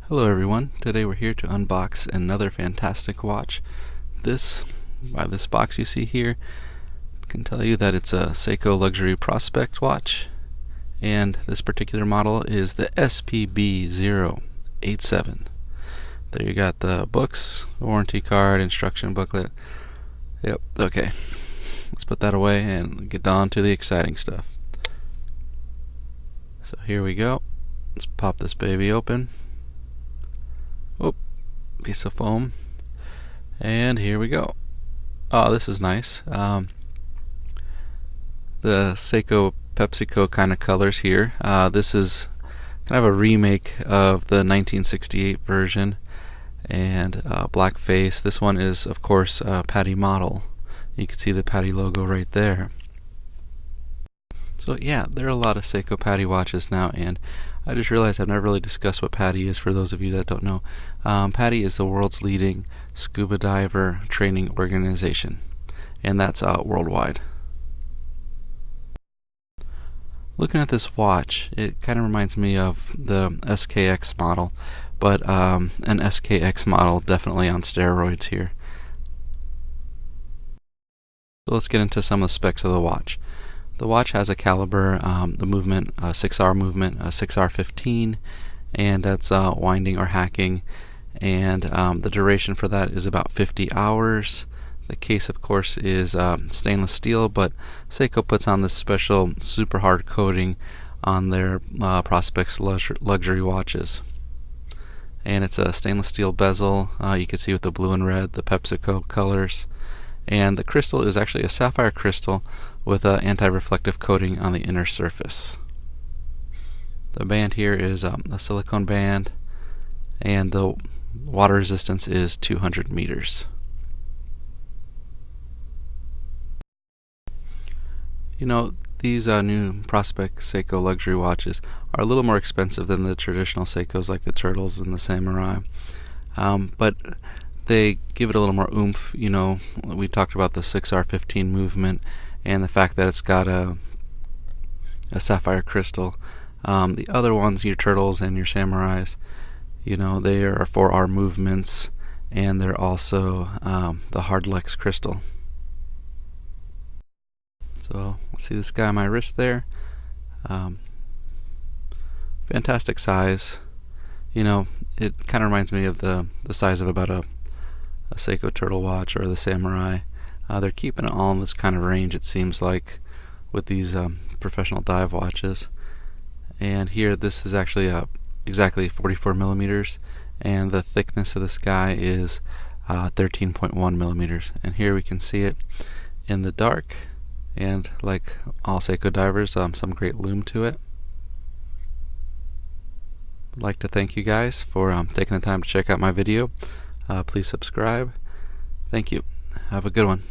Hello everyone, today we're here to unbox another fantastic watch. This box you see here, I can tell you that it's a Seiko Luxury Prospect watch, and this particular model is the SPB087. There you got the books, warranty card, instruction booklet. Yep, okay. Let's put that away and get on to the exciting stuff. So here we go. Let's pop this baby open. Oh, piece of foam. And here we go. Oh, this is nice. The Seiko PepsiCo kind of colors here. This is kind of a remake of the 1968 version, and black face. This one is, of course, a PADI model. You can see the PADI logo right there. So yeah, there are a lot of Seiko PADI watches now, and I just realized I've never really discussed what PADI is for those of you that don't know. PADI is the world's leading scuba diver training organization, and that's worldwide. Looking at this watch, it kind of reminds me of the SKX model, but an SKX model definitely on steroids here. So let's get into some of the specs of the watch. The watch has a caliber, the movement, 6R movement, 6R15, and that's winding or hacking, and the duration for that is about 50 hours. The case, of course, is stainless steel, but Seiko puts on this special super hard coating on their Prospects luxury watches. And it's a stainless steel bezel. You can see with the blue and red, the PepsiCo colors. And the crystal is actually a sapphire crystal with an anti-reflective coating on the inner surface. The band here is a silicone band, and the water resistance is 200 meters. You know, these new Prospect Seiko luxury watches are a little more expensive than the traditional Seikos like the Turtles and the Samurai, but they give it a little more oomph. You know, we talked about the 6R15 movement and the fact that it's got a sapphire crystal. The other ones, your Turtles and your Samurais, you know, they are 4R movements, and they're also the Hardlex crystal. So, see this guy on my wrist there? Fantastic size. You know, it kind of reminds me of the size of about a Seiko Turtle watch or the Samurai. They're keeping it all in this kind of range, it seems like, with these professional dive watches. And here, this is actually exactly 44 millimeters, and the thickness of this guy is 13.1 millimeters. And here we can see it in the dark, and like all Seiko divers, some great lume to it. I'd like to thank you guys for taking the time to check out my video. Please subscribe. Thank you. Have a good one.